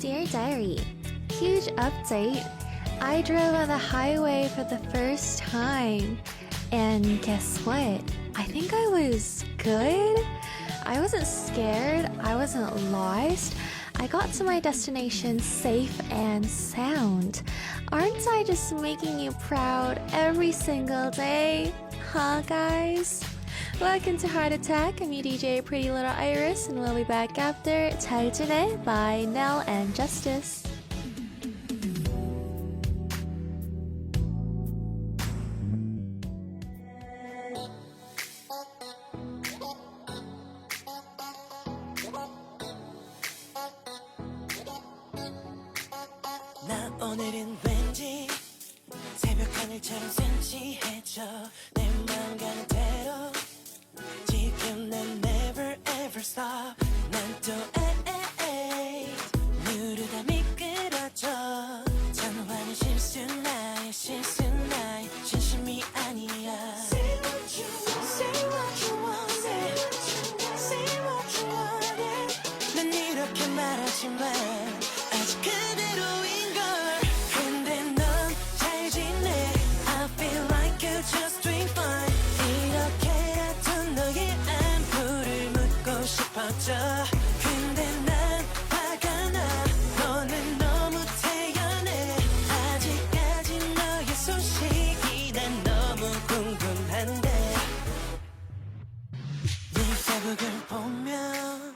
Dear Diary, huge update. I drove on the highway for the first time. And guess what? I think I was good. I wasn't scared. I wasn't lost. I got to my destination safe and sound. Aren't I just making you proud every single day? Huh, guys? Welcome to Heart Attack. I'm your DJ Pretty Little Iris, and we'll be back after 잘 지내 by Nell and Justice. 나 오늘은 왠지 새벽 하늘처럼 센치해져 내 맘 가는 대로 지금 난 never ever stop 난 또 누르다 미끄러져 전화는 실수 나의 실수 나의 진심이 아니야 Say what you want, say what you want, say what you want yeah. 난 이렇게 말하지만 아직 그대로인걸 근데 넌 잘 지내 I feel like you're just doing fine 이렇게라도 너의 안부를 묻고 싶어져 근데 난 화가 나 너는 너무 태연해 아직까지 너의 소식이 난 너무 궁금한데 네 페북을 보면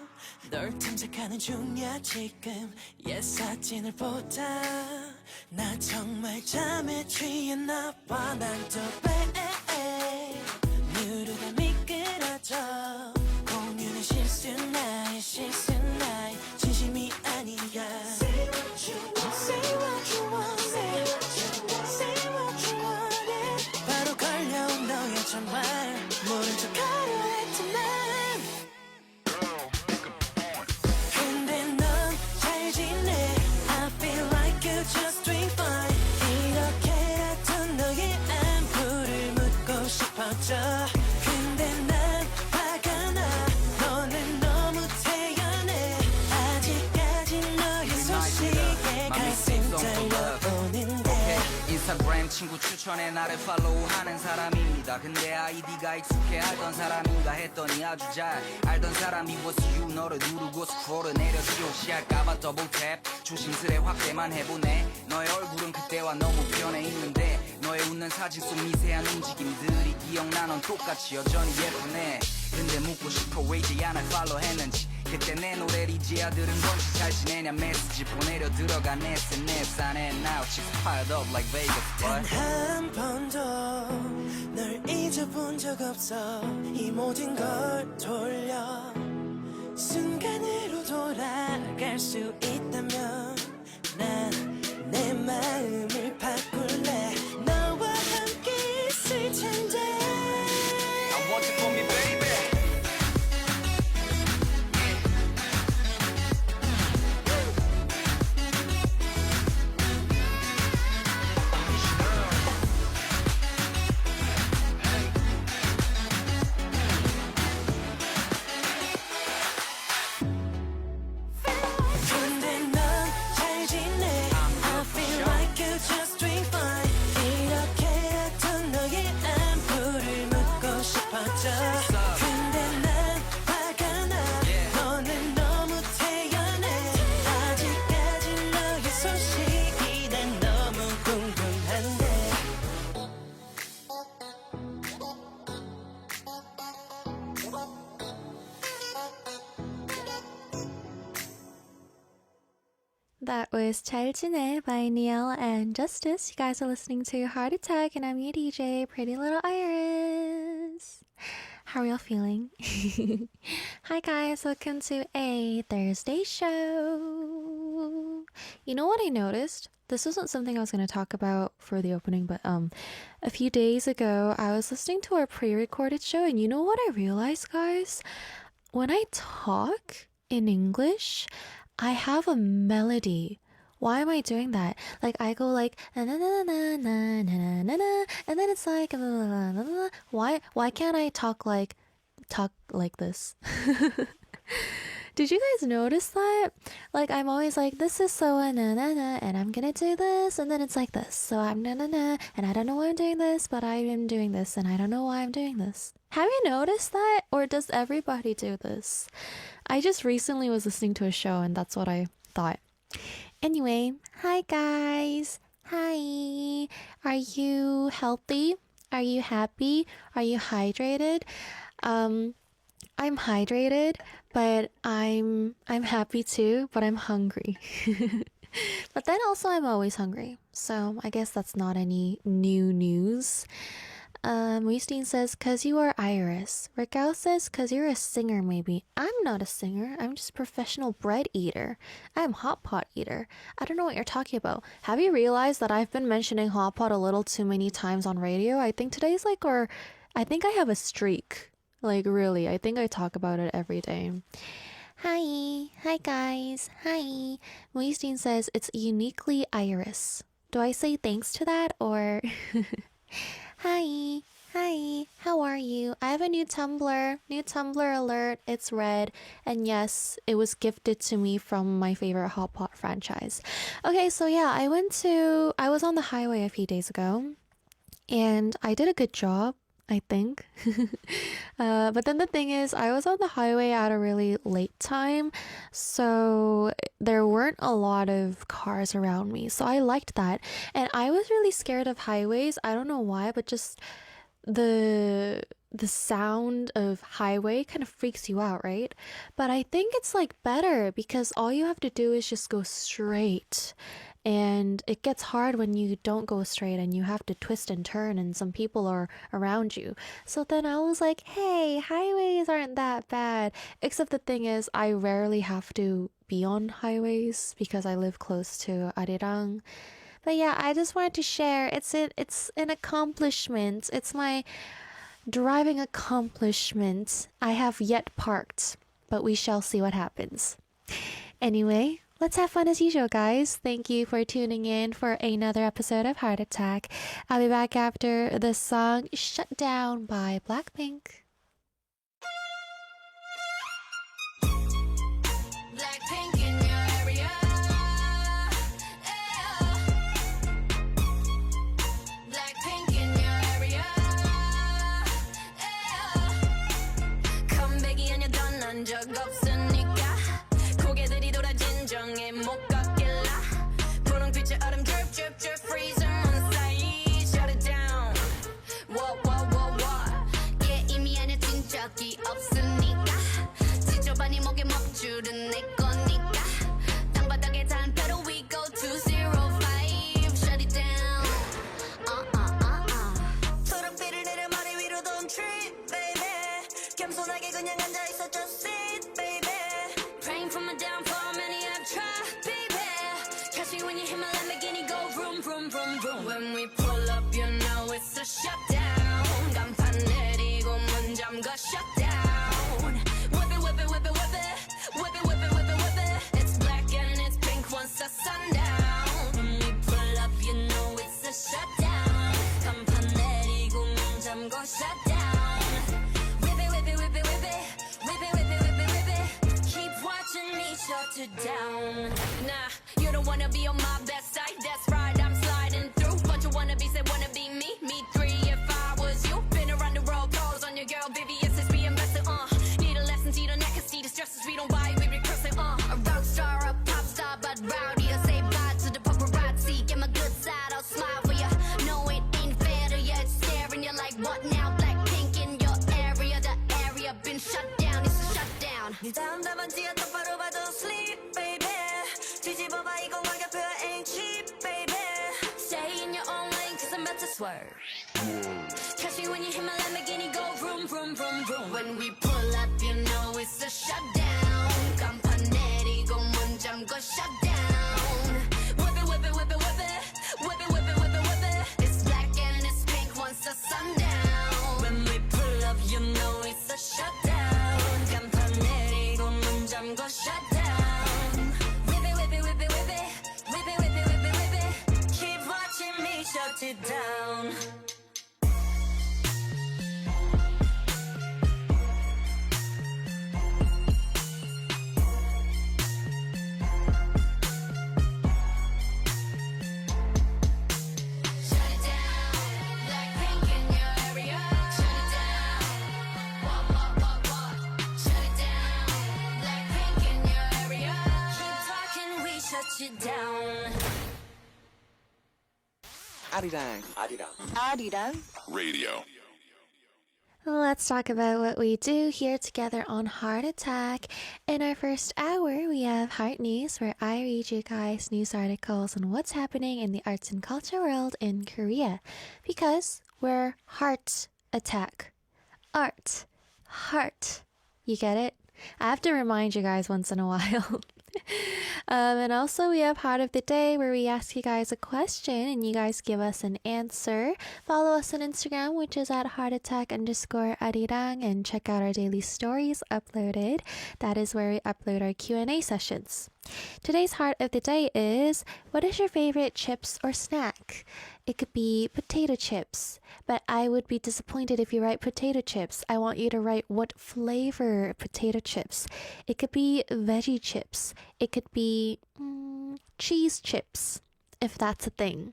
널 탐색하는 중이야 지금 옛 사진을 보다 나 정말 잠에 취했나 봐난또 누르다 미끄러져 공유는 실수 나의 실수 나의 진심이 아니야 Say what you want, say what you want, say what you want yeah. 바로 걸려온 너의 전화 모른 척하려 했지만 근데 넌 잘 지내 I feel like you're just doing fine 이렇게라도 너의 안부를 묻고 싶어져 근데 난 화가 나 너는 너무 태연해 아직까지 너의 소식에 가슴 떨려오는데 인스타그램 친구 추천에 나를 팔로우하는 사람입니다 근데 아이디가 익숙해 알던 사람인가 했더니 아주 잘 알던 사람이 was you 너를 누르고 스크롤을 내려 시할까봐 더블 탭 조심스레 확대만 해보네 너의 얼굴은 그때와 너무 변해 있는데 너의 웃는 사진 속 미세한 움직임들이 기억나 넌 똑같이 여전히 예쁘네 근데 묻고 싶어 왜 이제야 날 팔로우 했는지 그때 내 노래를 이제야 들은 건지 잘 지내냐 메시지 보내려 들어간 SNS 안에 now she's fired up like Vegas 단 한 번도 널 잊어본 적 없어 이 모든 걸 돌려 순간으로 돌아갈 수 있다면 난 내 마음을 바꿀래 너와 함께 있을 텐데 I want you for me baby 근데 넌 잘 지내 I feel like you're just doing fine 이렇게라도 너의 안부를 묻고 싶어져 근데 난 화가 나 너는 너무 태연해 아직까지 너의 소식이 난 너무 궁금한데 That was 잘 지내 by Neil and Justice. You guys are listening to Heart Attack, and I'm your DJ, Pretty Little Iris. How are y'all feeling? Hi guys, welcome to a Thursday show. You know what I noticed? This wasn't something I was going to talk about for the opening, but a few days ago, I was listening to our pre-recorded show, and you know what I realized, guys? When I talk in English, I have a melody. Why am I doing that? Like I go like na na na na na na na na, and then it's like why can't I talk like this? Did you guys notice that? Like, I'm always like, this is so na na na, and I'm gonna do this, and then it's like this. So I'm na na na, and I don't know why I'm doing this, but I am doing this, and I don't know why I'm doing this. Have you noticed that? Or does everybody do this? I just recently was listening to a show, and that's what I thought. Anyway, hi guys. Hi. Are you healthy? Are you happy? Are you hydrated? I'm hydrated, but I'm happy too, but I'm hungry. But then also I'm always hungry. So I guess that's not any new news. Weisteen says, cause you are Iris. Raquel says, cause you're a singer maybe. I'm not a singer. I'm just a professional bread eater. I'm hot pot eater. I don't know what you're talking about. Have you realized that I've been mentioning hot pot a little too many times on radio? I think today's I think I have a streak. Like really, I think I talk about it every day. Hi guys, hi. Weisteen says, it's uniquely Iris. Do I say thanks to that or... Hi, how are you? I have a new Tumblr alert, it's red, and yes, it was gifted to me from my favorite Hot Pot franchise. Okay, so yeah, I was on the highway a few days ago, and I did a good job, I think. But then the thing is, I was on the highway at a really late time, so there weren't a lot of cars around me. So I liked that. And I was really scared of highways. I don't know why, but just the sound of highway kind of freaks you out, right? But I think it's like better because all you have to do is just go straight. And it gets hard when you don't go straight and you have to twist and turn and some people are around you. So then I was like, hey, highways aren't that bad. Except the thing is, I rarely have to be on highways because I live close to Arirang. But yeah, I just wanted to share. It's an accomplishment. It's my driving accomplishment. I have yet parked, but we shall see what happens. Anyway, let's have fun as usual, guys. Thank you for tuning in for another episode of Heart Attack. I'll be back after the song Shut Down by Blackpink. Blackpink in your area. Blackpink in your area. 컴백이 아니던 난 적 없으니까 고개들이 돌아 진정에 못 걷길라 분홍빛의 얼음 drip drip drip freeze on side shut it down. Whoa whoa whoa whoa. yeah 이미 안에 진 적이 없으니까 지저분이 목에 먹줄은 내 거니까 땅바닥에 단패로 we go 205 shut it down. 초록빛을 내려 머리 위로 don't trip baby 겸손하게 그냥 앉아있어 just sit baby praying for my downfall many have tried baby catch me when you hit my Lamborghini go vroom vroom vroom vroom when we pull up you know it's a shutdown 간판 내리고 문 잠궈 shut down whip it whip it whip it whip it whip it whip it whip it whip it it's black and it's pink once the sundown when we pull up you know it's a shutdown 간판 내리고 문 잠궈 shut down whip it whip it whip it whip it whip it whip it whip it whip it keep watching me shut it down nah you don't wanna be on my best side that's right I'm sliding through bunch of wannabes that wanna be me me three if I was you been around the world pose on your girl BBS is being better need a lesson see the neck and see the stresses we don't buy we regress it a rock star a pop star but rowdy I say bye to the paparazzi get my good side I'll smile for ya no it ain't fair to ya it's staring you like what now Blackpink in your area the area been shut down it's a shutdown 네 다음 답안지야 똑바로 봐도 sleep baby 뒤집어봐 이건 가격표야 ain't cheap baby stay in your own lane cause I'm about to swerve catch me when you hit my Lamborghini go vroom vroom vroom vroom when we pull up you know it's a shutdown 간판 내리고 문 잠궈 shut down whip it whip it whip it whip it whip it whip it whip it whip it it's black and it's pink once the sundown when we pull up you know it's a shutdown 간판 내리고 문 잠궈 shut down whip it whip it whip it whip it whip it whip it whip it whip it keep watching me shut it down you down. Arirang. Arirang. Radio. Let's talk about what we do here together on Heart Attack. In our first hour, we have Heart News, where I read you guys news articles on what's happening in the arts and culture world in Korea. Because we're Heart Attack. Art. Heart. You get it? I have to remind you guys once in a while. And also we have Heart of the Day, where we ask you guys a question and you guys give us an answer. Follow us on Instagram, which is at heartattack_arirang, and check out our daily stories uploaded. That is where we upload our Q&A sessions. Today's Heart of the Day is, what is your favorite chips or snack? It could be potato chips, but I would be disappointed if you write potato chips. I want you to write what flavor potato chips. It could be veggie chips. It could be cheese chips, if that's a thing.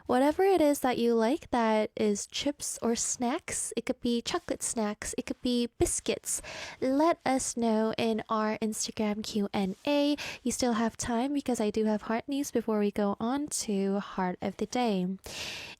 Whatever it is that you like that is chips or snacks, it could be chocolate snacks, it could be biscuits. Let us know in our Instagram Q&A. You still have time because I do have Heart News before we go on to Heart of the Day.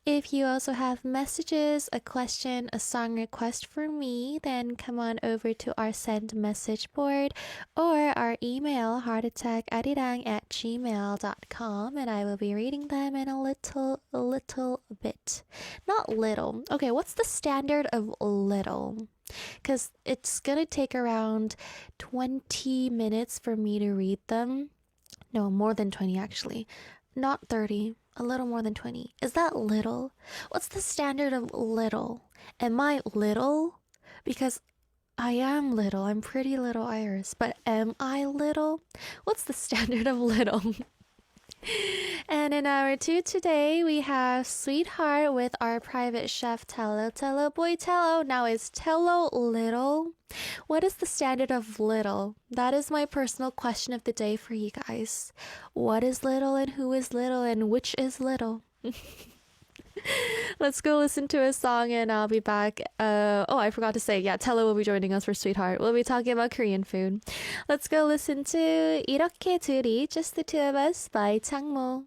If you also have messages, a question, a song request for me, then come on over to our send message board or our email heartattack@gmail.com, and I will be reading them in a little bit. Not little. Okay, what's the standard of little? Because it's gonna take around 20 minutes for me to read them. No, more than 20 actually. Not 30. A little more than 20. Is that little? What's the standard of little? Am I little? Because I am little. I'm pretty little Iris. But am I little? What's the standard of little? And in hour 2 today, we have Sweetheart with our private chef Tello. Tello boy Tello. Now is Tello little? What is the standard of little? That is my personal question of the day for you guys. What is little and who is little and which is little? Let's go listen to a song and I'll be back. I forgot to say, yeah, Tello will be joining us for Sweetheart. We'll be talking about Korean food. Let's go listen to 이렇게 둘이, Just the Two of Us by 창모.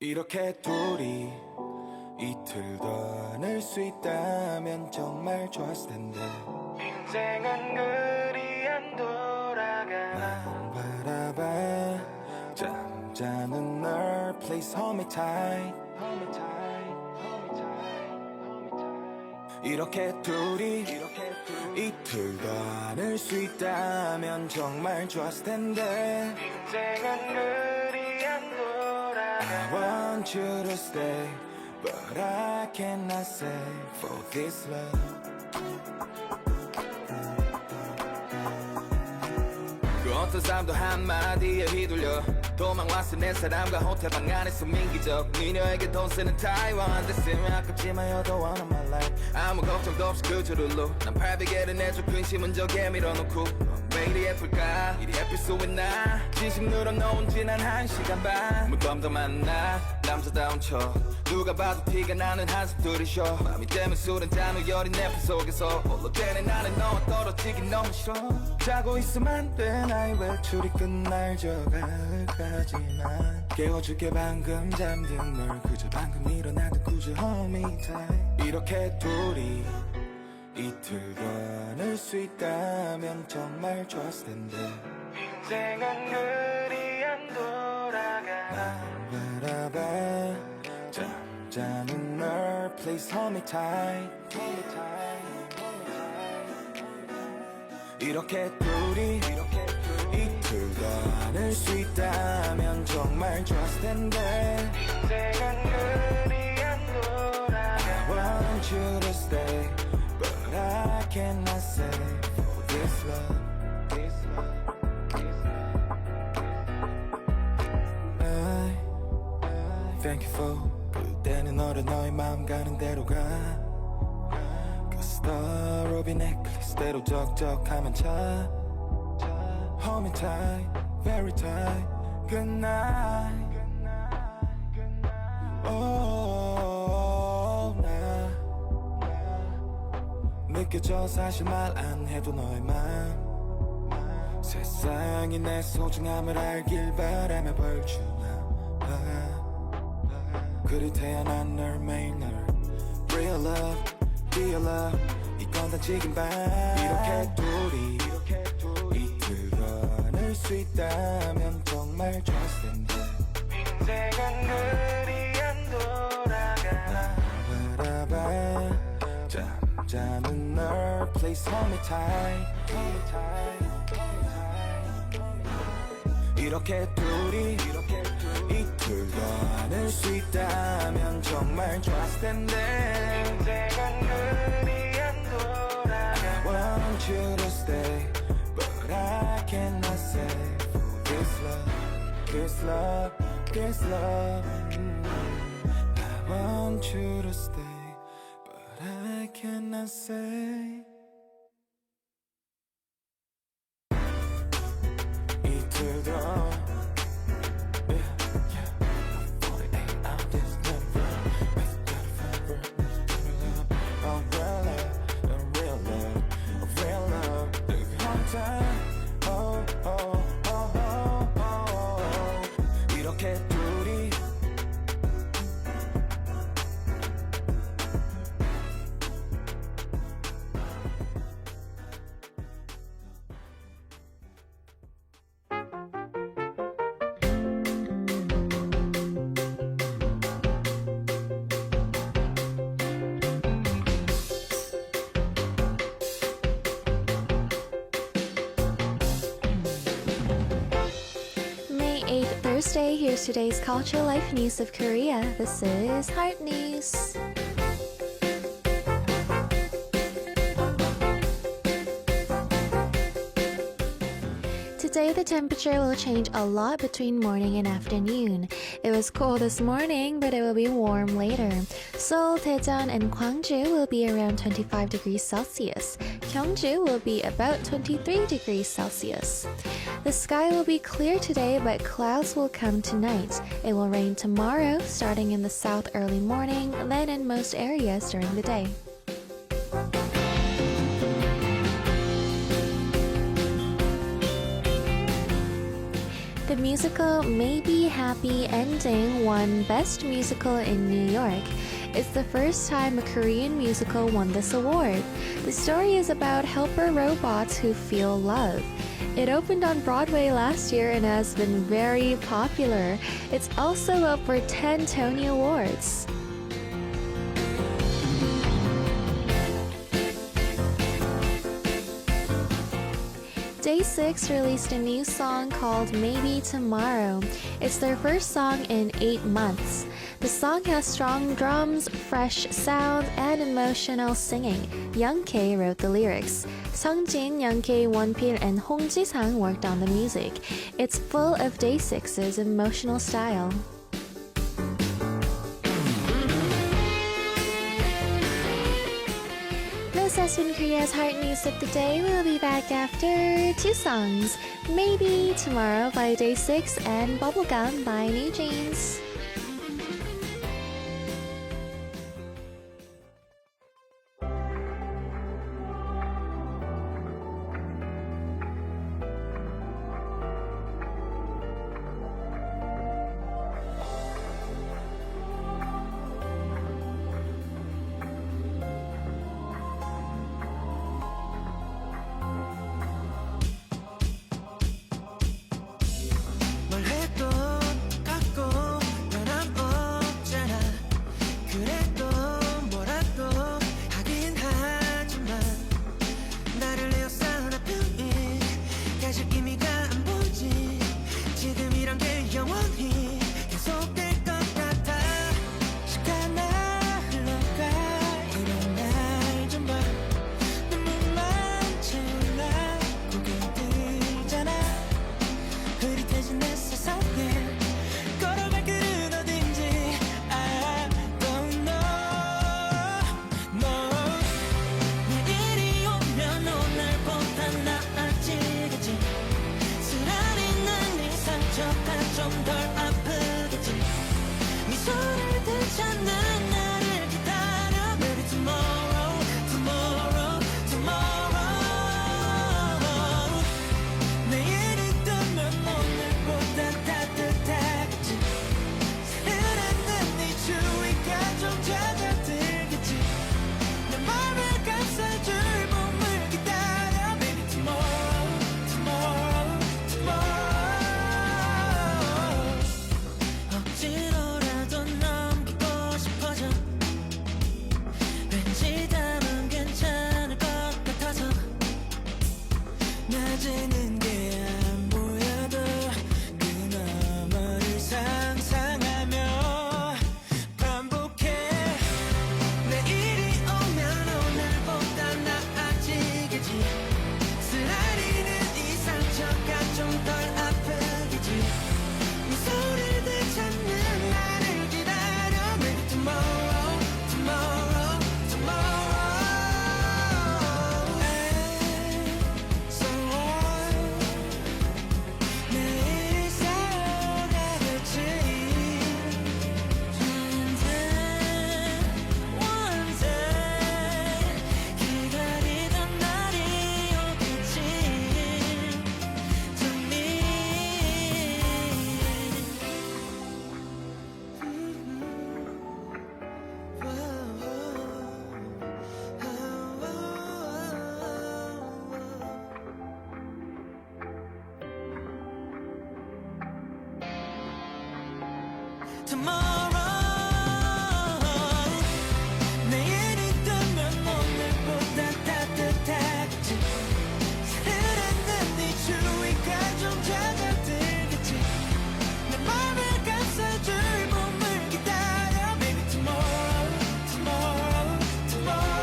이렇게 둘이 이틀 더 하늘 수 있다면 정말 좋았을 텐데 인생은 그리 안 돌아가 난 바라봐 잠자는 널 Please hold me tight 이렇게 둘이 이틀 더 하늘 수 있다면 정말 좋았을 텐데 인생은 그리 안 돌아가 I want you to stay But I cannot say for this love 그 어떤 사람도 한마디에 휘둘려 도망 왔어 내 사람과 호텔방 안에서 민기적 미녀에게 돈 쓰는 타이완 됐으면 아깝지만 you're the one of my life 아무 걱정도 없이 그저 룰로 난 800개를 내줘 근심은 저게 밀어놓고 왜 이리 예쁠까 이리 예쁠 수 있나 진심 늘어놓은 지난 1시간 반 물범도 만나 남자다운 척 누가 봐도 티가 나는 한숨들이 쉬어 맘이 되면 술은 잔 우열이 내 품 속에서 홀로 되네 나는 너와 떨어지기 너무 싫어 자고 있으면 안 돼 나의 외출이 끝날 저 가을까지만 깨워줄게 방금 잠든 널 그저 방금 일어나도 그저 hold me tight 이렇게 둘이 이틀 더 하늘 수 있다면 정말 좋았을 텐데 인생은 그리 안 돌아가 날 바라봐 잠자는 널 Please hold me tight 이렇게 둘이 이틀 더 하늘 수 있다면 정말 좋았을 텐데 인생은 그리 안 돌아가 I want you to stay But I cannot say for this love I thank you for 그때는 너를 너의 마음 가는 대로 가 그 스타 로비 넥클리스대로 적적하면 차 Hold me tight, very tight Good night Oh, 나 느껴져 사실 말 안 해도 너의 맘 세상이 내 소중함을 알길 바라며 벌주나 그리 태어난 널 매일 널 Real love, real love 이건 다 지금 봐 이렇게 둘이 이틀 걸을 수 있다면 정말 좋았을 텐데 인생은 그리 안 돌아가 바라봐 잠자는 널 Please hold me tight 이렇게 둘이 이틀 걸을 수 있다면 정말 좋았을 텐데 인생은 그리 안 돌아가 I want you to stay But I cannot say For this love, this love, this love I want you to stay But I cannot say 이틀 더 이렇게 둘이 May 8th, Thursday, here's today's cultural life news of Korea. This is Heart News. Today, the temperature will change a lot between morning and afternoon. It was cool this morning, but it will be warm later. Seoul, Daejeon, and Gwangju will be around 25 degrees Celsius. Gyeongju will be about 23 degrees Celsius. The sky will be clear today, but clouds will come tonight. It will rain tomorrow, starting in the south early morning, then in most areas during the day. The musical Maybe Happy Ending won Best Musical in New York. It's the first time a Korean musical won this award. The story is about helper robots who feel love. It opened on Broadway last year and has been very popular. It's also up for 10 Tony Awards. Day 6 released a new song called Maybe Tomorrow. It's their first song in 8 months. The song has strong drums, fresh sound, and emotional singing. Young K wrote the lyrics. Sungjin, Young K, Wonpil, and Hong Ji-sang worked on the music. It's full of Day 6's emotional style. This has been Korea's Heart News of the Day. We'll be back after 2 songs. Maybe Tomorrow by Day 6 and Bubblegum by New Jeans. 뭘 해도 갖고 tomorrow. 내일이 되면 오늘보다 따뜻하겠지. 흐르는 네 주위가 좀 잦아들겠지. 내 맘을 감싸줄 봄을 기다려. Baby tomorrow, tomorrow, tomorrow.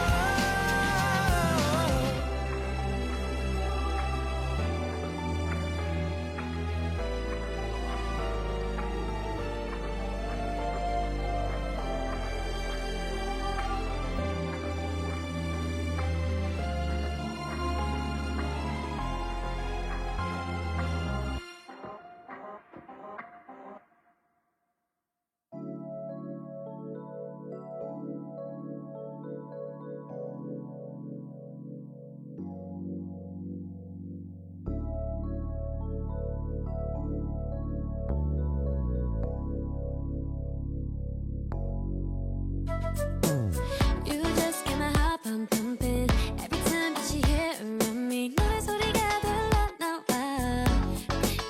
You just get my heart pumping every time that you hear around me. 너의 소리가 들려 나와.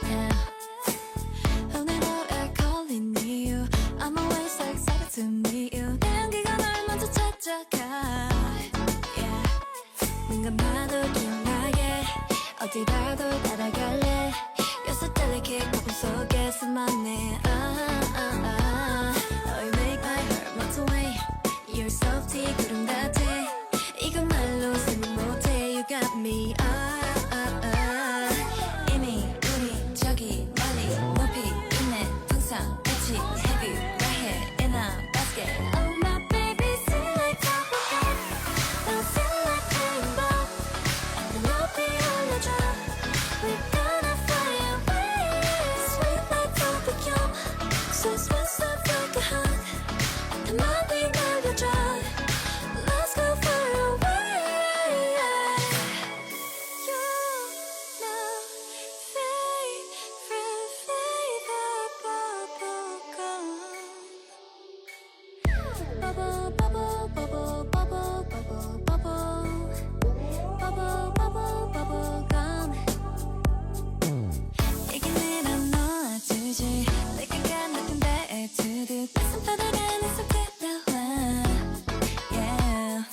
Yeah. 오늘 너를 calling you. I'm always so excited to meet you. 내 향기가 널 먼저 찾아가. Yeah. 눈 감아도 기억나게 어디 봐도 따라갈래. You're so delicate 거품 속에 숨었네. Oh, you make my heart melt away. You're softy 구름 같아. 이건 말로 설명 못해. You got me. 이미 우리 저기 멀리 높이 있네. 풍선 같이 have you right here in a basket. Oh my baby, sing like bubblegum. Now feel like rainbow. 내 높이 올려줘. We're gonna fly away. Sweet like bubblegum. So sweet, soft like a hug. 내 맘이 날려줘. Let's go far away. You know, favorite flavor bubblegum. Bubble, bubble, bubble, bubble, bubble, bubble. Bubble, bubble, bubble gum. 얘기는 안 놓아주지. 내가 같은 배에 두둑 가슴 바닥에 내 손 끌어와. Yeah.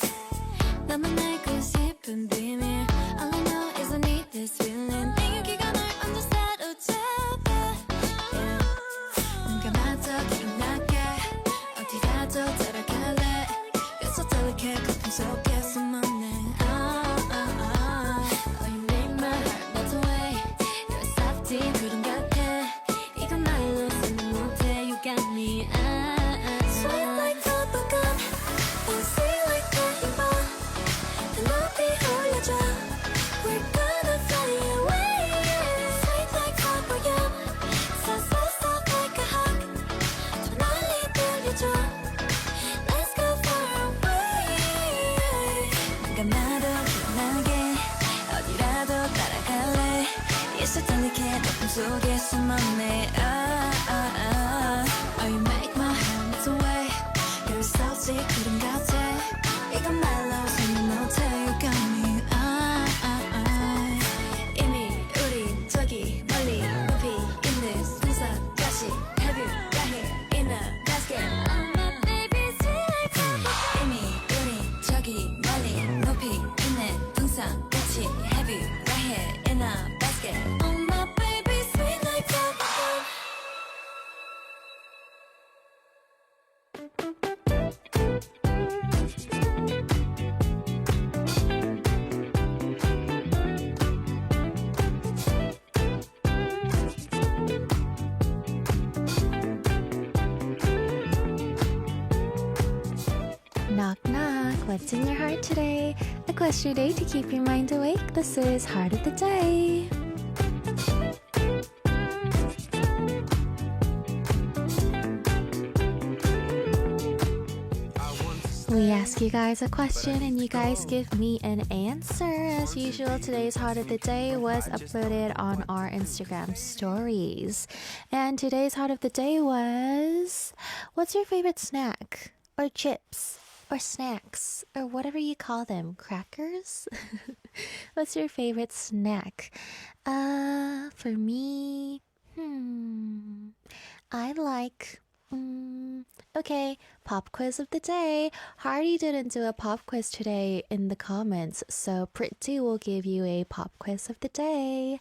나만 알고 싶은 비밀. All I know is I need this feeling. 내 열기가 널 완전 사로잡아. Yeah. 눈 감아도 기억나게 어디 가도 따라갈래. You're so delicate 거품 속에 숨었네. Oh, you make my heart melt away. You're softy 구름 같아. 이건 말로 설명 못해. You got me. Sweet like bubblegum. Fancy like rainbow. 내 높이 올려줘. We're gonna fly away. Sweet like bubblegum. So soft, soft like a hug. 저 멀리 들려줘. Let's go far away. 눈 감아도 기억나게 어디라도 따라갈래. You're so delicate 거품 속에 숨었네. Oh, you make my heart melt away. You're salty 구름 같아. 이건 말로 설명 못해. You got me. 이미 우린 저기 멀리 높이 있는 풍선같이 have you right here in a basket. Oh my baby, sweet like bubblegum. 이미 우린 저기 멀리 높이 있는 풍선같이 have you right here in a basket. Oh my baby, sweet like bubblegum. Knock knock, what's in your heart today? A question day to keep your mind awake. This is Heart of the Day. We ask you guys a question and you guys give me an answer. As usual, today's Heart of the Day was uploaded on our Instagram stories. And today's Heart of the Day was, what's your favorite snack? Or chips? Or snacks? Or whatever you call them. Crackers? What's your favorite snack? For me, I like Okay, pop quiz of the day. Hardy didn't do a pop quiz today in the comments, so Pretty will give you a pop quiz of the day.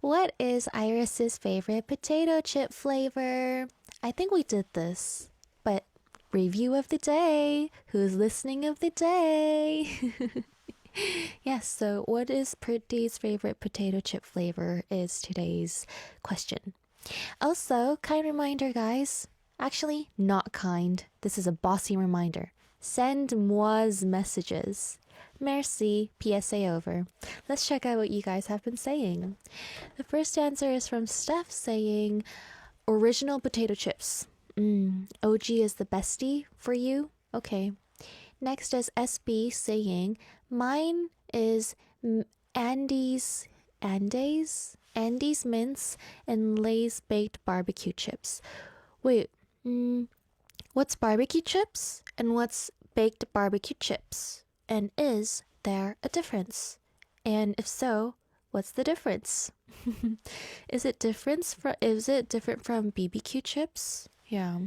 What is Iris's favorite potato chip flavor? I think we did this, but review of the day. Who's listening of the day? Yes, so what is Pretty's favorite potato chip flavor is today's question. Also, kind reminder, guys. Actually, not kind. This is a bossy reminder. Send moi's messages. Merci, PSA over. Let's check out what you guys have been saying. The first answer is from Steph saying, original potato chips. OG is the bestie for you? Okay. Next is SB saying, mine is Andes mints and Lay's baked barbecue chips. Wait, what's barbecue chips and what's baked barbecue chips? And is there a difference? And if so, what's the difference? Is it different from BBQ chips? Yeah.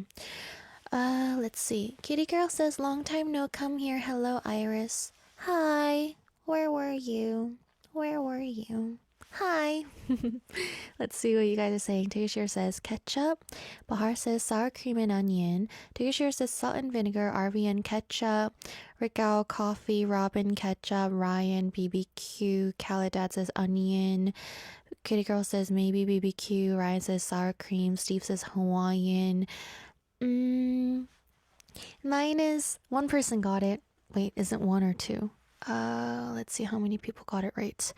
Let's see. Kitty girl says long time no come here. Hello, Iris. Hi. Where were you? Hi. Let's see what you guys are saying. Tushir says ketchup. Bahar says sour cream and onion. Tushir says salt and vinegar. RVN ketchup. Rickal coffee. Robin ketchup. Ryan BBQ. Khalidad says onion. Kitty girl says maybe BBQ. Ryan says sour cream. Steve says Hawaiian. Mine is one person got it. Wait, is it one or two? Let's see how many people got it right.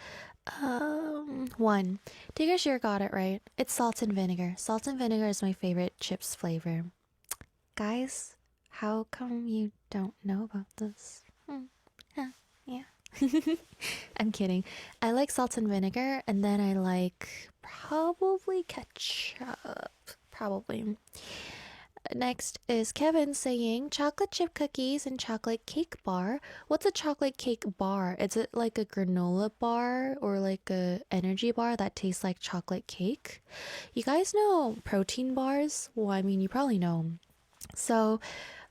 One. Digashir got it right. It's salt and vinegar. Salt and vinegar is my favorite chips flavor. Guys, how come you don't know about this? Yeah. I'm kidding. I like salt and vinegar, and then I like probably ketchup. Probably. Next is Kevin saying chocolate chip cookies and chocolate cake bar. What's a chocolate cake bar? Is it like a granola bar or like a energy bar that tastes like chocolate cake? You guys know protein bars? Well, I mean, you probably know 'em. So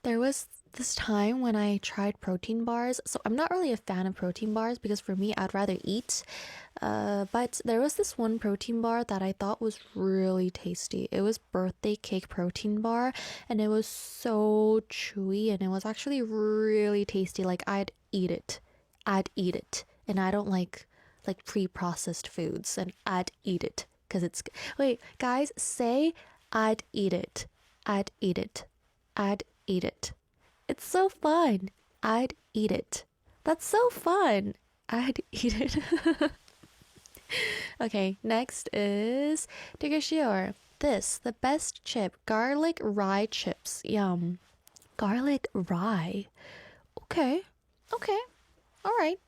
there was this time when I tried protein bars. So I'm not really a fan of protein bars because for me, I'd rather eat. But there was this one protein bar that I thought was really tasty. It was birthday cake protein bar and it was so chewy and it was actually really tasty. Like I'd eat it. And I don't like pre-processed foods and I'd eat it because it's wait, guys, say I'd eat it. I'd eat it. I'd eat it. It's so fun. I'd eat it. That's so fun. I'd eat it. Okay, next is Digashior. The best chip, garlic rye chips. Yum. Garlic rye. Okay. All right.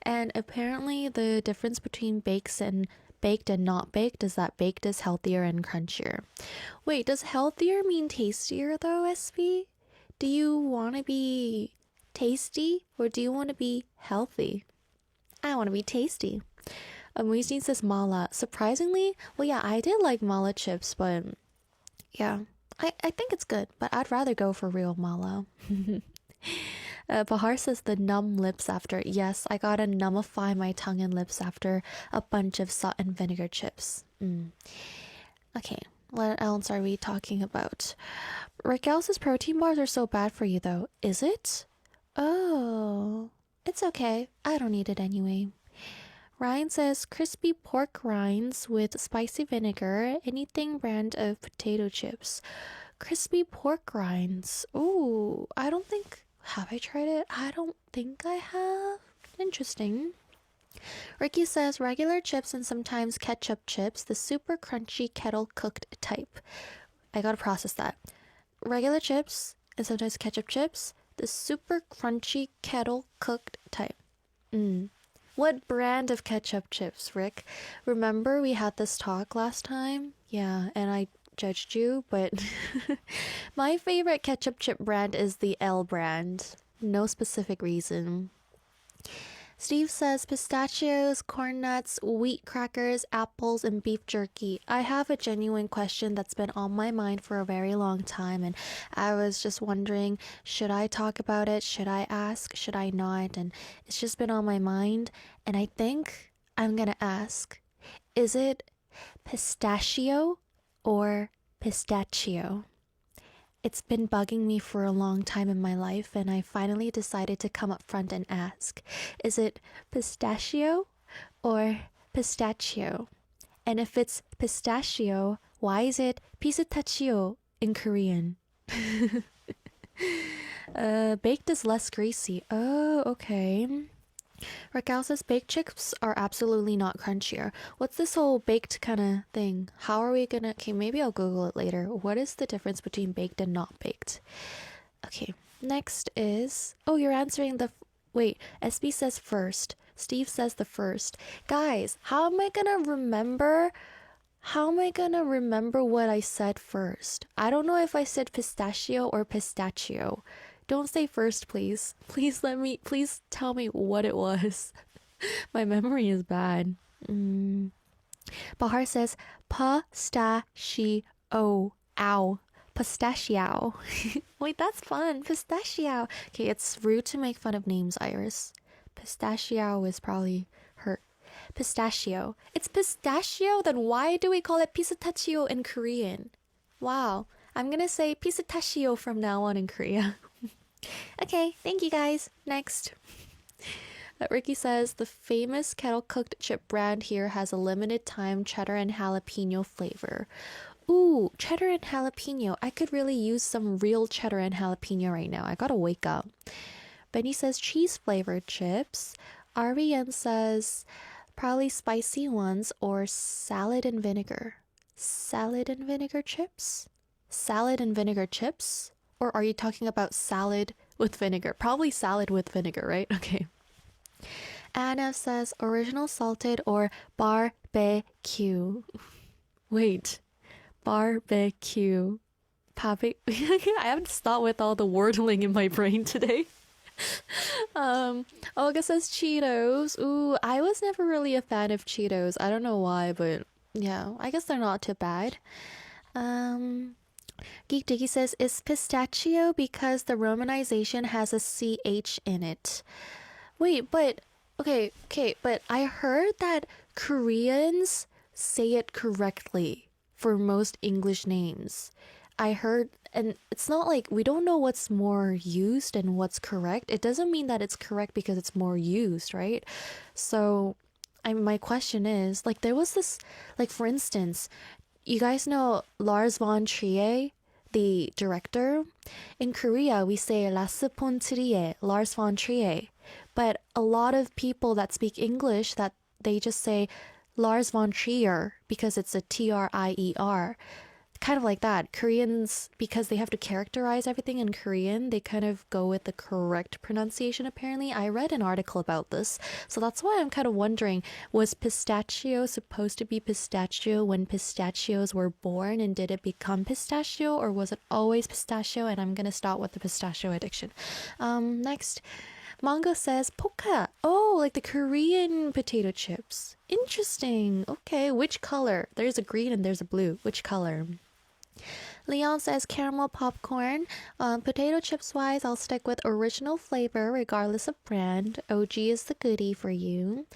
And apparently the difference between baked and not baked is that baked is healthier and crunchier. Wait, does healthier mean tastier though, SB? Do you want to be tasty or do you want to be healthy? I want to be tasty. Muisdin says mala. Surprisingly, well, yeah, I did like mala chips, but yeah, I think it's good, but I'd rather go for real mala. Bahar says the numb lips after. Yes, I gotta numbify my tongue and lips after a bunch of salt and vinegar chips. Okay, what else are we talking about? Raquel says protein bars are so bad for you though. Is it? Oh, it's okay. I don't need it anyway. Ryan says crispy pork rinds with spicy vinegar, anything brand of potato chips. Crispy pork rinds. Ooh, have I tried it? I don't think I have. Interesting. Ricky says regular chips and sometimes ketchup chips, the super crunchy kettle cooked type. I gotta process that. Regular chips and sometimes ketchup chips, the super crunchy kettle cooked type. What brand of ketchup chips, Rick? Remember we had this talk last time? Yeah, and I judged you, but my favorite ketchup chip brand is the L brand. No specific reason. Steve says pistachios, corn nuts, wheat crackers, apples, and beef jerky. I have a genuine question that's been on my mind for a very long time, and I was just wondering, should I talk about it? Should I ask? Should I not? And it's just been on my mind, and I think I'm gonna ask, is it pistachio or pistachio? It's been bugging me for a long time in my life, and I finally decided to come up front and ask, is it pistachio or pistachio? And if it's pistachio, why is it pistachio in Korean? Baked is less greasy. Oh, okay. Raquel says baked chips are absolutely not crunchier. What's this whole baked kind of thing? How are we gonna... Okay, maybe I'll Google it later. What is the difference between baked and not baked? Okay, next is... Oh, you're answering the... Wait, SB says first. Steve says the first. Guys, how am I gonna remember... How am I gonna remember what I said first? I don't know if I said pistachio or pistachio. Don't say first, please. Please tell me what it was. My memory is bad. Bahar says, pistachio. Ow. Pistachio. Wait, that's fun. Pistachio. Okay, it's rude to make fun of names, Iris. Pistachio is probably hurt. Pistachio. It's pistachio? Then why do we call it pistachio in Korean? Wow. I'm gonna say pistachio from now on in Korea. Okay, thank you guys. Next. Ricky says, the famous kettle-cooked chip brand here has a limited time cheddar and jalapeno flavor. Ooh, cheddar and jalapeno. I could really use some real cheddar and jalapeno right now. I gotta wake up. Benny says cheese-flavored chips. RBN says probably spicy ones or salad and vinegar. Salad and vinegar chips? Salad and vinegar chips? Or are you talking about salad with vinegar? Probably salad with vinegar, right? Okay. Anna says original salted or barbecue. Wait. Barbecue. I have to stop with all the wordling in my brain today. Olga says Cheetos. Ooh, I was never really a fan of Cheetos. I don't know why, but yeah, I guess they're not too bad. Geek Diggy says, is pistachio because the romanization has a CH in it? Wait, but, okay, but I heard that Koreans say it correctly for most English names. I heard, and it's not like, we don't know what's more used and what's correct. It doesn't mean that it's correct because it's more used, right? So, my question is, like, there was this, like, for instance, you guys know Lars von Trier, the director? In Korea, we say Lars von Trier, Lars von Trier. But a lot of people that speak English, that they just say Lars von Trier because it's a Trier. Kind of like that. Koreans, because they have to characterize everything in Korean, they kind of go with the correct pronunciation, apparently. I read an article about this, so that's why I'm kind of wondering, was pistachio supposed to be pistachio when pistachios were born, and did it become pistachio, or was it always pistachio? And I'm gonna start with the pistachio addiction. Next. Mango says poka. Oh, like the Korean potato chips. Interesting. Okay, which color? There's a green and there's a blue. Which color? Leon says caramel popcorn. Potato chips wise, I'll stick with original flavor regardless of brand. OG is the goodie for you.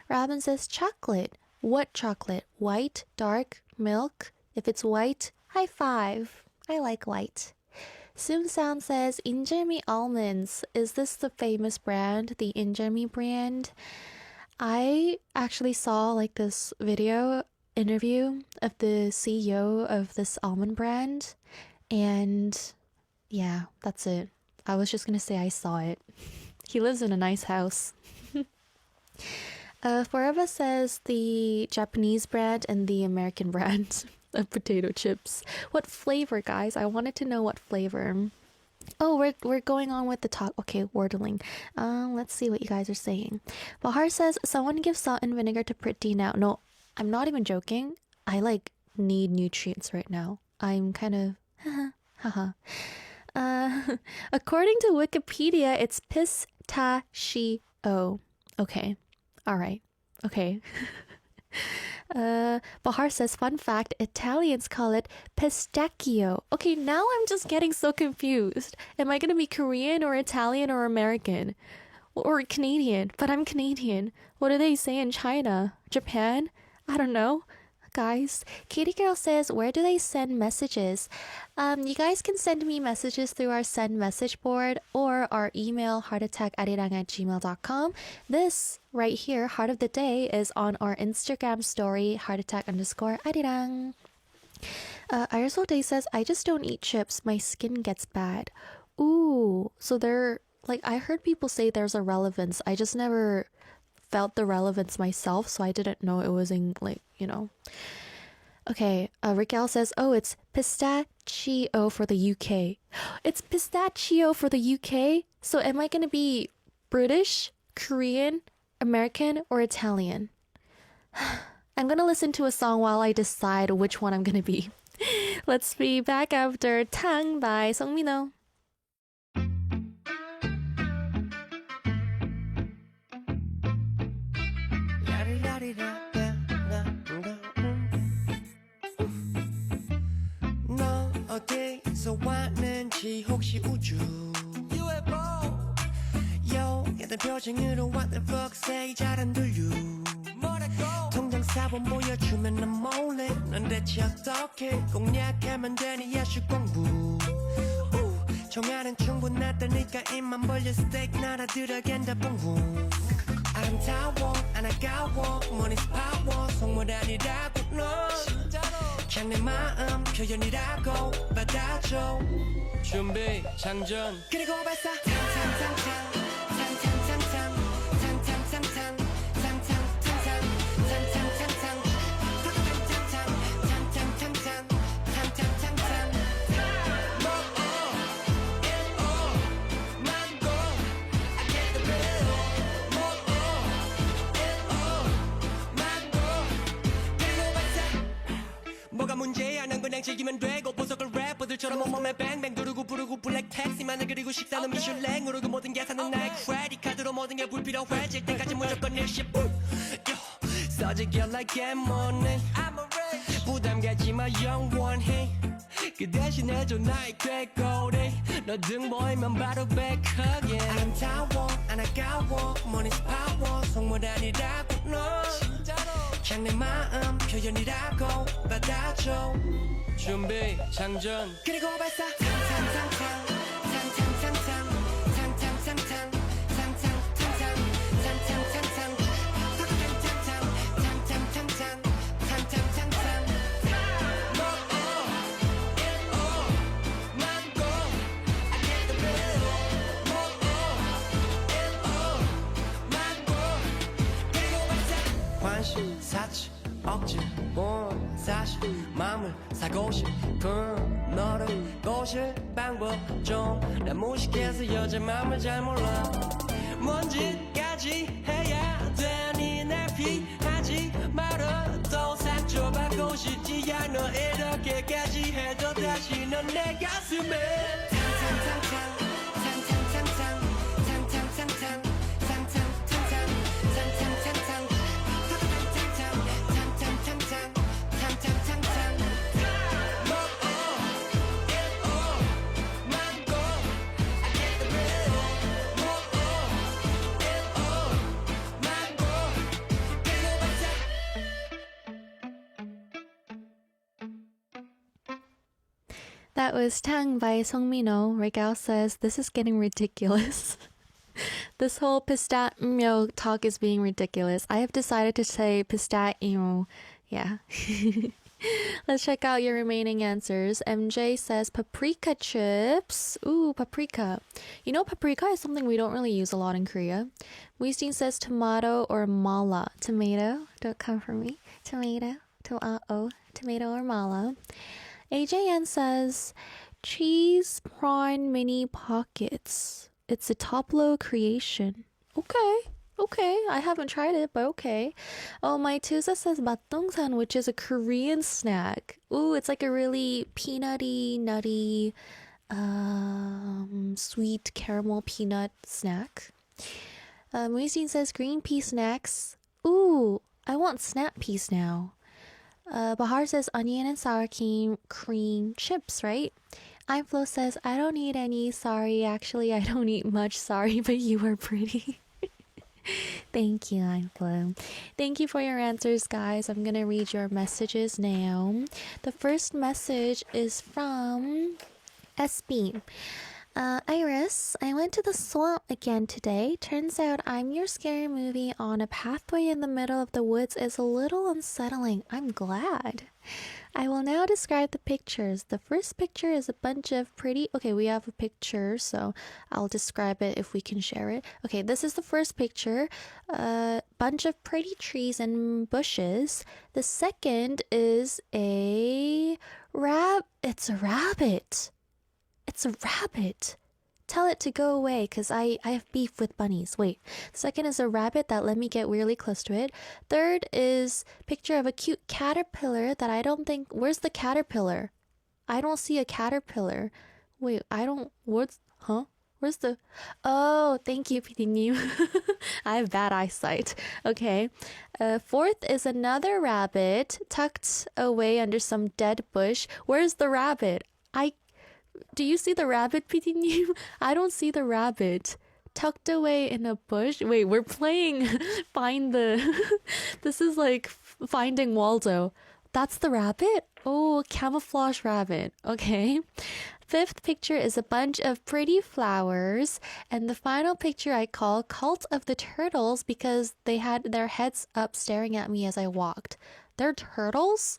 Robin says chocolate. What chocolate? White, dark, milk? If it's white, high five. I like white. Sim Sound says Injemi almonds. Is this the famous brand, the Injemi brand? I actually saw like this video interview of the CEO of this almond brand, and yeah, that's it. I was just gonna say I saw it. He lives in a nice house. Forever says the Japanese brand and the American brand of potato chips. What flavor, guys? I wanted to know what flavor. Oh, we're going on with the talk. Okay, wordling. Let's see what you guys are saying. Bahar says someone give salt and vinegar to Pretty now. No, I'm not even joking. I like need nutrients right now. I'm kind of haha. According to Wikipedia, it's pistachio. Okay. All right. Okay. Bahar says, fun fact, Italians call it pistachio. Okay, now I'm just getting so confused. Am I going to be Korean or Italian or American? Or Canadian? But I'm Canadian. What do they say in China? Japan? I don't know. Guys, Katie Girl says, where do they send messages? You guys can send me messages through our send message board or our email heartattackarirang@gmail.com. This right here, Heart of the Day, is on our Instagram story, heartattack_arirang. Irisol Day says, I just don't eat chips. My skin gets bad. Ooh, so they're like, I heard people say there's a relevance. I just never felt the relevance myself, so I didn't know it was in, like, you know. Okay, Raquel says, oh, it's pistachio for the UK. It's pistachio for the UK? So am I going to be British, Korean, American, or Italian? I'm going to listen to a song while I decide which one I'm going to be. Let's be back after Tang by Songmino. 너 어디서 왔는지 혹시 우주 UFO 요괴된 표정으로 what the fuck say 잘 안 들려 뭐라고 통장 사본 보여주면 난 몰래 넌 대체 어떻게 공략하면 되니 야식 공부 정화는 충분하다니까 입만 벌려 스테이크 나라 들어간다 붕붕 아름다워 안 아까워 money's power 속물 아니라고 너 그냥 내 마음 표현이라고 받아줘 준비 장전 그리고 발사 뭐가 문제야 난 그냥 즐기면 되고 보석을 래퍼들처럼 온몸에 뱅뱅 두르고 부르고 블랙 택시만을 그리고 식사는 미슐랭으로 그 모든 계산은 나의 크레딧 카드로 모든 게 불필요해질 때까지 무조건 일시 써지게 like money 부담 가지 마 영원히 그 대신 해줘 나의 꾀꼬리 너 등 보이면 바로 back again 아름다워 안 아까워 money's power 속물 아니라고 너 그냥 내 마음 표현이라고 받아줘 준비 장전 그리고 발사 관심 사치 억지 본 사실 마음을 사고 싶은 너를 꼬실 방법 좀 난 무식해서 여자 마음을 잘 몰라 뭔지까지 해야 되니 날 피하지 말아 또 상처받고 싶지 않아 이렇게까지 해도 다시 넌 내 가슴에 That was Tang by Songmino. Regal says, this is getting ridiculous. This whole pistachio talk is being ridiculous. I have decided to say pistachio. Yeah. Let's check out your remaining answers. MJ says paprika chips. Ooh, paprika. You know, paprika is something we don't really use a lot in Korea. Muistin says tomato or mala. Tomato. Don't come for me. Tomato. Tomato or mala. AJN says cheese prawn mini pockets. It's a Toplo creation. Okay, I haven't tried it, but okay. Oh, my Tusa says matdongsan, which is a Korean snack. Ooh, it's like a really peanutty, nutty, sweet caramel peanut snack. Muisin says green pea snacks. Ooh, I want snap peas now. Bahar says onion and sour cream chips, right? Flo says, I don't eat any. Sorry, actually, I don't eat much. Sorry, but you are pretty. Thank you, Flo. Thank you for your answers, guys. I'm gonna read your messages now. The first message is from SB. Iris, I went to the swamp again today. Turns out I'm Your Scary Movie on a pathway in the middle of the woods is a little unsettling. I'm glad. I will now describe the pictures. The first picture is a bunch of pretty... Okay, we have a picture, so I'll describe it if we can share it. Okay, this is the first picture. A bunch of pretty trees and bushes. The second is a It's a rabbit. It's a rabbit. Tell it to go away, because I have beef with bunnies. Wait. Second is a rabbit that let me get weirdly close to it. Third is picture of a cute caterpillar that I don't think... Where's the caterpillar? I don't see a caterpillar. Wait, Where's the... Oh, thank you, PD님. I have bad eyesight. Okay. Fourth is another rabbit tucked away under some dead bush. Where's the rabbit? Do you see the rabbit, PD님? I don't see the rabbit. Tucked away in a bush. Wait, we're playing Find the... This is like Finding Waldo. That's the rabbit? Oh, camouflage rabbit. Okay. Fifth picture is a bunch of pretty flowers. And the final picture I call Cult of the Turtles because they had their heads up staring at me as I walked. They're turtles?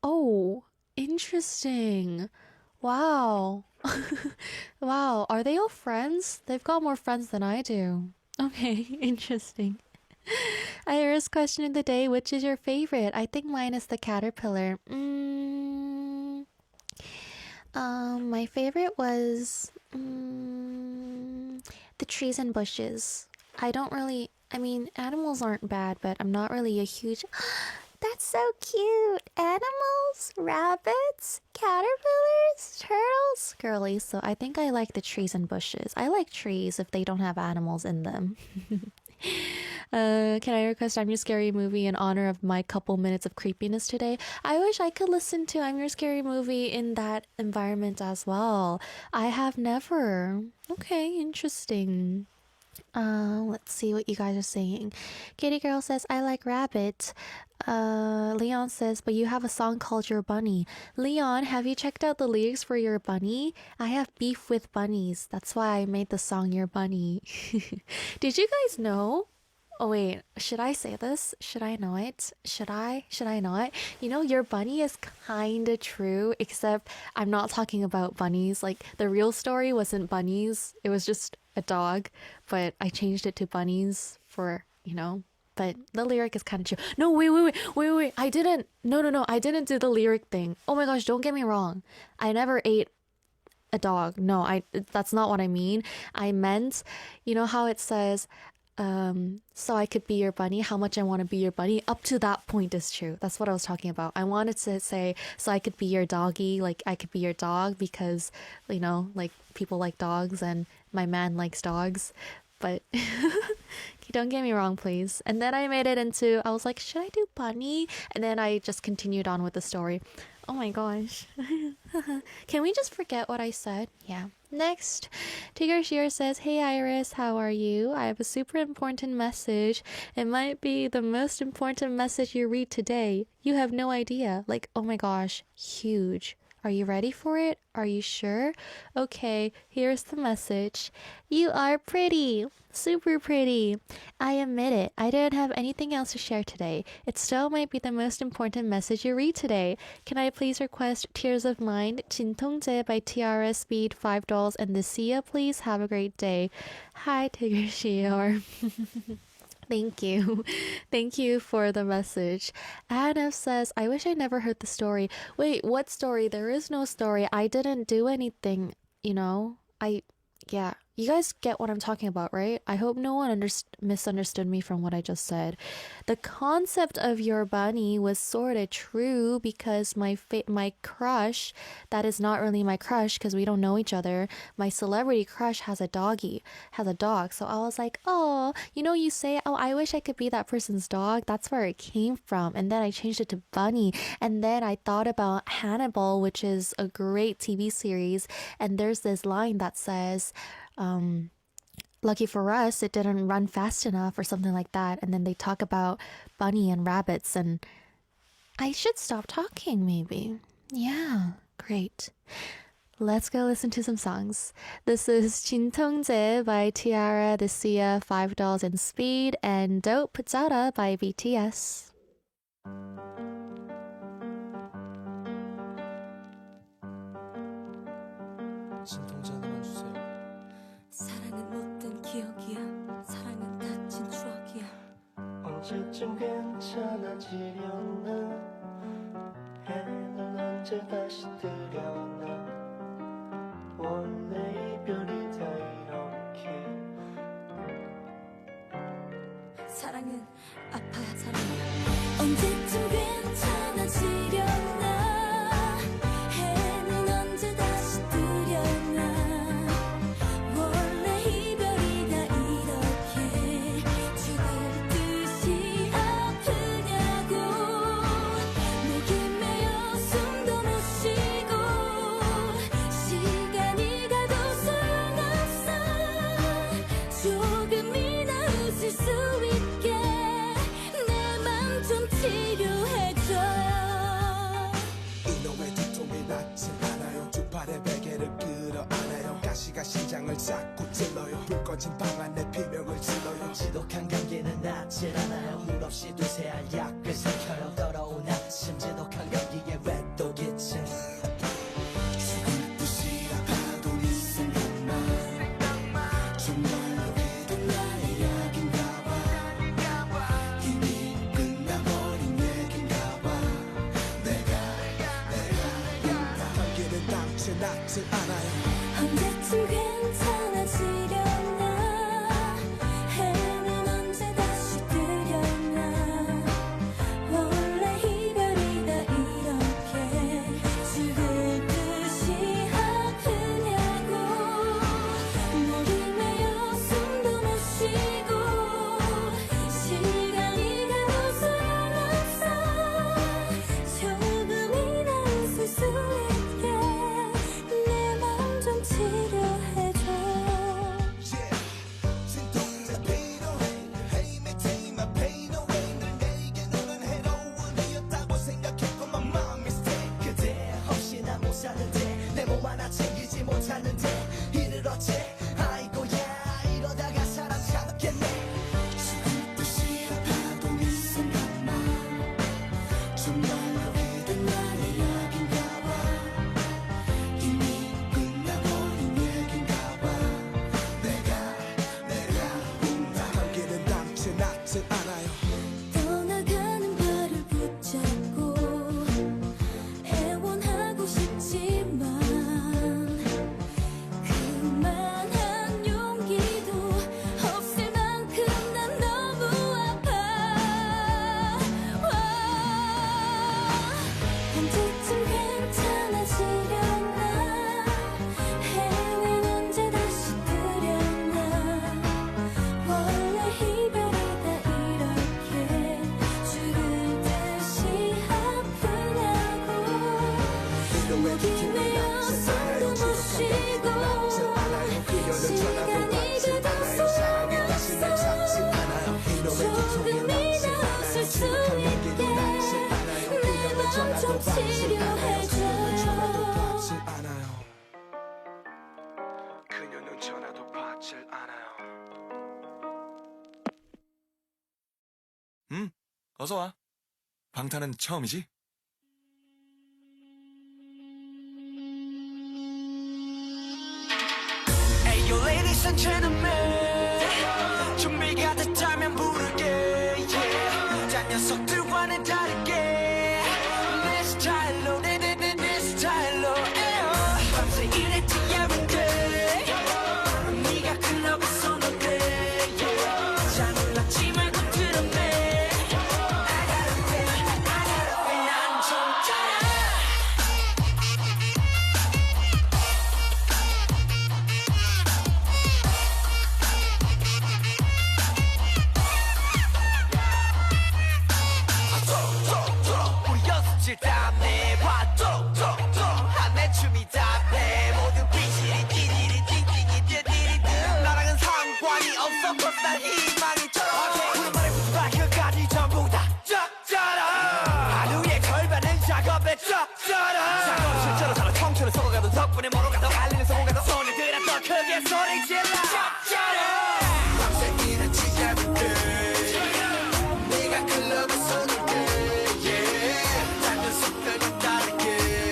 Oh, interesting. Wow. Wow. Are they all friends? They've got more friends than I do. Okay, interesting. Iris, question of the day, which is your favorite? I think mine is the caterpillar. My favorite was the trees and bushes. I mean, animals aren't bad, but I'm not really a huge... That's so cute. Animals, rabbits, caterpillars, turtles, girly. So I think I like the trees and bushes. I like trees if they don't have animals in them. Can I request I'm Your Scary Movie in honor of my couple minutes of creepiness today? I wish I could listen to I'm Your Scary Movie in that environment as well. I have never. Okay, interesting. Let's see what you guys are saying. Kitty Girl says, I like rabbit. Leon says, but you have a song called Your Bunny. Leon, have you checked out the lyrics for Your Bunny? I have beef with bunnies. That's why I made the song Your Bunny. Did you guys know? Oh wait, should I say this? Should I know it? Should I not? You know, Your Bunny is kinda true, except I'm not talking about bunnies. Like, the real story wasn't bunnies. It was just a dog, but I changed it to bunnies for, but the lyric is kind of true. No, wait. I didn't. No. I didn't do the lyric thing. Oh my gosh, don't get me wrong. I never ate a dog. No, that's not what I mean. I meant, you know how it says, so I could be your bunny, how much I want to be your bunny. Up to that point is true. That's what I was talking about. I wanted to say, so I could be your doggy, like I could be your dog because, like people like dogs and my man likes dogs. But don't get me wrong, please. And then I made it into, I was like, should I do bunny? And then I just continued on with the story. Oh my gosh. Can we just forget what I said? Yeah. Next, Tigger Shear says, hey Iris, how are you? I have a super important message. It might be the most important message you read today. You have no idea. Like, oh my gosh, huge. Are you ready for it? Are you sure? Okay, here's the message. You are pretty. Super pretty. I admit it. I didn't have anything else to share today. It still might be the most important message you read today. Can I please request Tears of Mind, 진통제 by TRS Speed, $5, and the Sia, please? Have a great day. Hi, Tigger Shior. Thank you. Thank you for the message. Anna says, I wish I never heard the story. Wait, what story? There is no story. I didn't do anything, Yeah, You guys get what I'm talking about, right? I hope no one misunderstood me from what I just said. The concept of your bunny was sort of true because my crush, that is not really my crush because we don't know each other. My celebrity crush has a dog. So I was like, oh, you say, oh, I wish I could be that person's dog. That's where it came from. And then I changed it to bunny. And then I thought about Hannibal, which is a great TV series. And there's this line that says, lucky for us, it didn't run fast enough or something like that. And then they talk about bunny and rabbits, and I should stop talking, maybe. Yeah, great. Let's go listen to some songs. This is 진통제 by Tiara, the Sia, 5 Dolls in Speed, and Dope Pizzata by BTS. 진통제 하나만 주세요. 사랑은 못된 기억이야. 사랑은 다친 추억이야. 언제쯤 괜찮아지려나 해는 언제 다시 뜨려나 원래 이별이 다 이렇게 사랑은 아파야 사랑이야. 언제쯤 괜찮아지려나 해는 언제 다시 뜨려나 원래 이별이 다 이렇게 죽을 듯이 아프냐고 목이 메어 숨도 못 쉬고 시간이 가도 소용없어 조금이나 웃을 수 있게 내 맘 좀 치료해줘요. 이놈의 두통이 낫지 않아요. 두 팔에 베개를 끌어안아요. 가시가 심장을 자꾸 찔러요. 불 꺼진 방 안에 비명을 질러요. 지독한 감기는 낫질 않아요. 물 없이 두세 알 약을 삼켜요. 더러운 아침 지독한 감기에 왜 또 기침 죽을 듯이 아파도 네 생각만 정말로 이던 나의 약인가 봐. 이미 끝나버린 얘긴가 봐. 내가 감기는 낫지 않아요. 언제쯤 괜찮아지려나 해는 언제 다시 뜨려나 원래 이별이 다 이렇게 죽을 듯이 아프냐고 목이 메어 숨도 못 쉬고 시간이 가도 소용없어 조금이나 웃을 수 있게 내 맘 좀 치료해줘. 진통제 필요해. Hey, maintain my pain away. 늘 내게 너는 해로운이었다고 생각했고 my mom mistake. 그대 없이 난 못 사는데 내 몸 하나 챙기지 못하는데 이를 어째 아이고야 이러다가 사람 잡겠네. 죽을 듯이 아파도 네 생각만 정말로 이던 나의 약인가 봐. 이미 끝나버린 얘긴가 봐. 내가 감기는 낫지 않아요. 떠나가는 발을 붙잡고 애원하고 싶지만 그만한 용기도 없을 만큼 난 너무 아파. 언제쯤 괜찮아지려나 해는 언제 다시 뜨려나 원래 이별이 다 이렇게 죽을 듯이 아프냐고 목이 메어 숨도 못 쉬고 시간이 가도 소용없어 조금이나 웃을 수 있게 내 맘 좀 치료해줘요. 받질 않아요. 그녀는 전화도 받질 않아요. 어서 와. 방탄은 처음이지? Ayo ladies and gentlemen 준비가 됐다면 부르게 yeah. 딴 녀석들과는 다르게 내 스타일로 내 스타일로 에어 밤새 일했지 everyday 네가 날 희망이 쩔어 우리 말의 끝까지 전부 다 쩔어 하루의 절반은 작업에 쩔어 작업 실제로 살아 청춘을 썩어가도 덕분에 멀어가도 알리는 성공가도 손을 들어 더 크게 소리 질러 쩔어 밤새 일을 지잡을 때 네가 클럽에 손을 대 yeah. 작은 속도가 다르게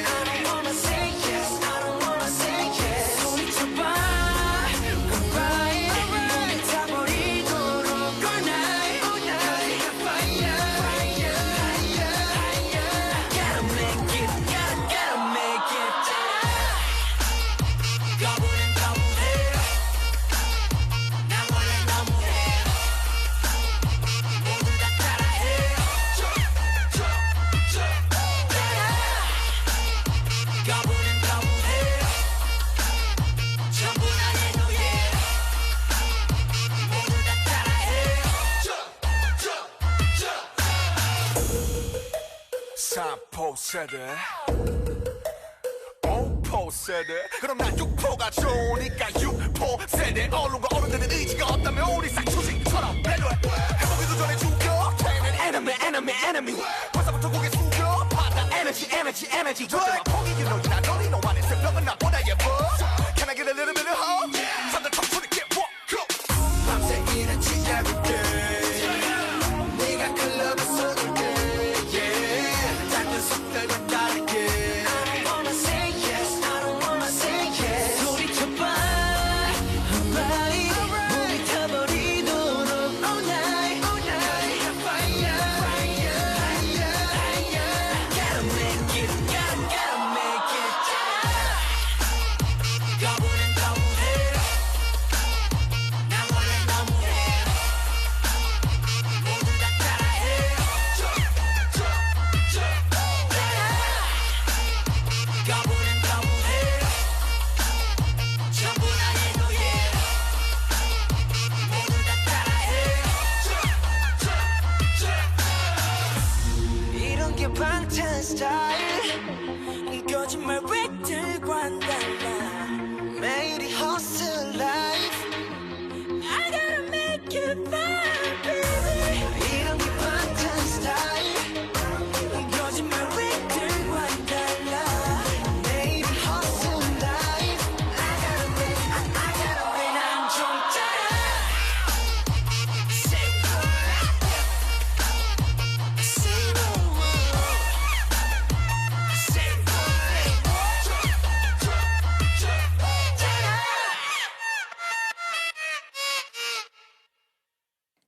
I don't wanna say yes I don't wanna say yes 소리쳐봐 Goodbye 몸이 타버리도록 All night 가지가 fire fire higher higher Gotta make it gotta make it 거부는 거부해 난 원래 너무해 모두 다 따라해 거부는 거부해 전부 다 해도해 모두 다 따라해 3포 세대 5포 세대 그럼 난 6포가 좋으니까 6포 세대 언론과 어른들의 의지가 없다면 우리 싹초식처럼 배려해 해보기도 전에 죽여 걔는 enemy 벌써부터 고개 숙여 받아 energy 절대로 포기기 너희나 너니 너만의 새벽은 나보다 예뻐 Can I get a little bit of hope? 사들 청춘이 get walk up 밤새 일을 지잡을 때 네가 클럽에 손을 대 yeah. 작은 속도가 다르게 I don't wanna say yes I don't wanna say yes 소리쳐봐 Alright 몸이 타버리도록 All night 가지가 fire fire higher higher Gotta make it gotta make it 거부는 거부해 난 원래 너무해 모두 다 따라해 거부는 거부해 전부 다 해도해 모두 다 따라해 이런 게 방탄 스타일 거짓말 획들과는 달라 매일이 hustle life I gotta make it fun baby 이런 게 방탄 스타일 거짓말 획들과는 달라 매일이 hustle life I gotta make 난좀 짜라 Say what Say what Say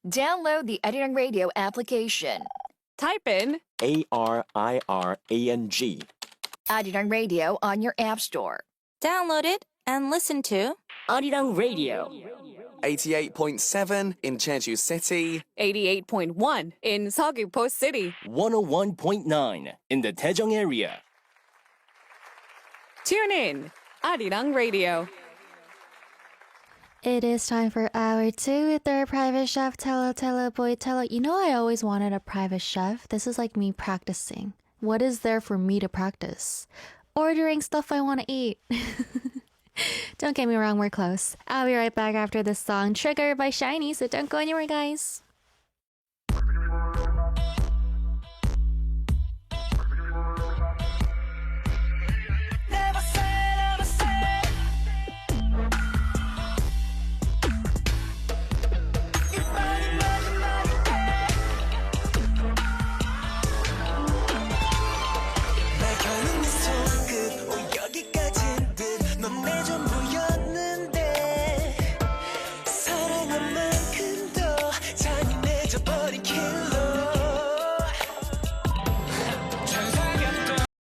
Download the Arirang Radio application. Type in Arirang. Arirang Radio on your app store. Download it and listen to Arirang Radio. 88.7 in Jeju City. 88.1 in Seogwipo City. 101.9 in the Daejeong area. Tune in, Arirang Radio. It is time for hour 2 with our private chef, Tella Boy Tella. You know, I always wanted a private chef. This is like me practicing. What is there for me to practice? Ordering stuff I want to eat. Don't get me wrong, we're close. I'll be right back after this song, Trigger by Shiny, so don't go anywhere, guys.